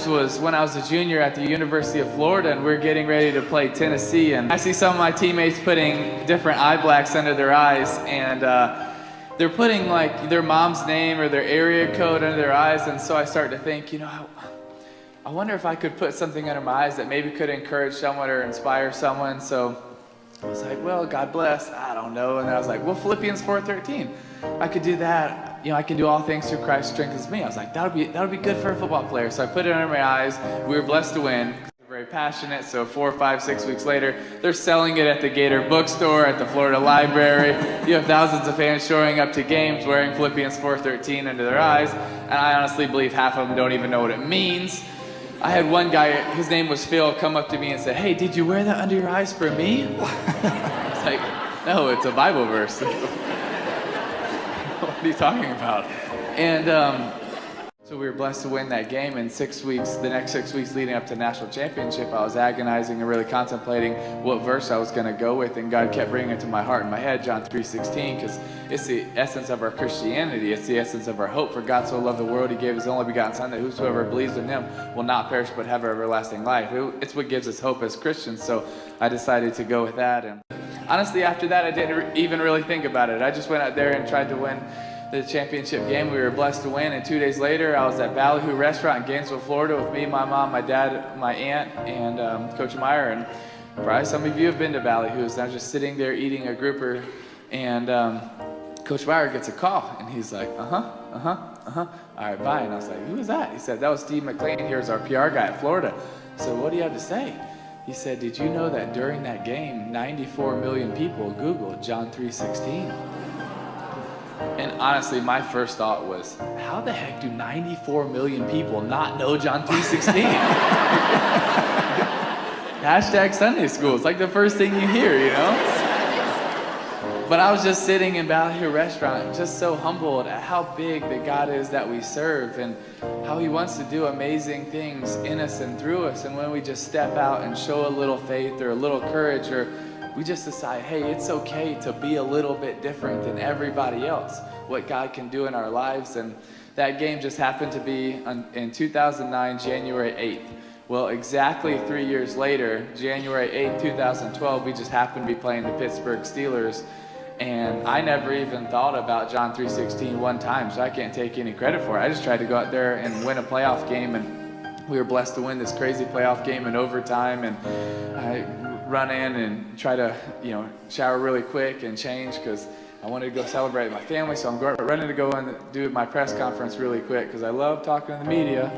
was when I was a junior at the University of Florida, and we were getting ready to play Tennessee, and I see some of my teammates putting different eye blacks under their eyes, and they're putting like their mom's name or their area code under their eyes. And so I started to think, I wonder if I could put something under my eyes that maybe could encourage someone or inspire someone. So I was like, well, God bless, I don't know. And I was like, well, Philippians 4:13, I could do that. I can do all things through Christ strengthens me. I was like, that would be good for a football player. So I put it under my eyes. We were blessed to win. Very passionate. So 4, 5, 6 weeks later, they're selling it at the Gator bookstore, at the Florida Library. You have thousands of fans showing up to games wearing Philippians 4:13 under their eyes. And I honestly believe half of them don't even know what it means. I had one guy, his name was Phil, come up to me and said, hey, did you wear that under your eyes for me? It's like, no, it's a Bible verse. What are you talking about? And so we were blessed to win that game. In 6 weeks, the next 6 weeks leading up to the national championship, I was agonizing and really contemplating what verse I was going to go with, and God kept bringing it to my heart and my head, John 3:16, because it's the essence of our Christianity. It's the essence of our hope. For God so loved the world, he gave his only begotten Son, that whosoever believes in him will not perish but have everlasting life. It's what gives us hope as Christians, so I decided to go with that. And honestly, after that, I didn't even really think about it. I just went out there and tried to win the championship game. We were blessed to win, and 2 days later, I was at Ballyhoo Restaurant in Gainesville, Florida, with me, my mom, my dad, my aunt, and Coach Meyer. And probably some of you have been to Ballyhoo's. And I was just sitting there eating a grouper, and Coach Meyer gets a call, and he's like, all right, bye. And I was like, who is that? He said, that was Steve McLean. Here's our PR guy at Florida. So what do you have to say? He said, did you know that during that game, 94 million people Googled John 3:16? And honestly, my first thought was, how the heck do 94 million people not know John 3:16? Hashtag Sunday school. It's like the first thing you hear, But I was just sitting in Ballyhoo Restaurant, just so humbled at how big the God is that we serve, and how he wants to do amazing things in us and through us. And when we just step out and show a little faith or a little courage, or we just decide, hey, it's okay to be a little bit different than everybody else, what God can do in our lives. And that game just happened to be in 2009, January 8th. Well, exactly 3 years later, January 8th, 2012, we just happened to be playing the Pittsburgh Steelers. And I never even thought about John 3:16 one time, so I can't take any credit for it. I just tried to go out there and win a playoff game, and we were blessed to win this crazy playoff game in overtime. And I run in and try to, shower really quick and change, because I wanted to go celebrate with my family. So I'm running to go and do my press conference really quick, because I love talking to the media.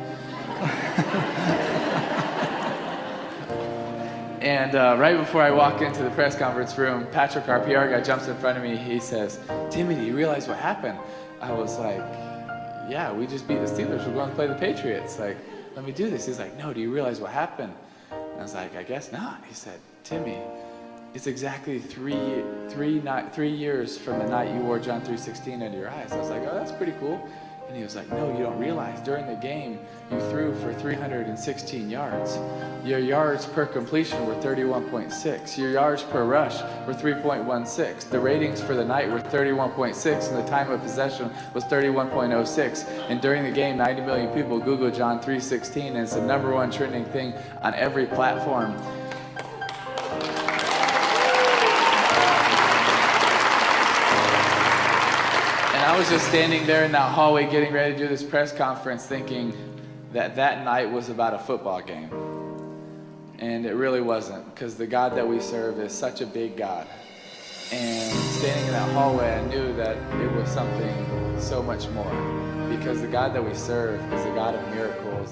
And right before I walk into the press conference room, Patrick, our PR guy, jumps in front of me. He says, Timmy, do you realize what happened? I was like, yeah, we just beat the Steelers. We're going to play the Patriots. Like, let me do this. He's like, no, do you realize what happened? I was like, I guess not. He said, Timmy, it's exactly three years from the night you wore John 3:16 under your eyes. I was like, oh, that's pretty cool. And he was like, no, you don't realize, during the game, you threw for 316 yards. Your yards per completion were 31.6. Your yards per rush were 3.16. The ratings for the night were 31.6, and the time of possession was 31.06. And during the game, 90 million people Googled John 3:16, and it's the #1 trending thing on every platform. I was just standing there in that hallway getting ready to do this press conference, thinking that night was about a football game. And it really wasn't, because the God that we serve is such a big God. And standing in that hallway, I knew that it was something so much more, because the God that we serve is a God of miracles.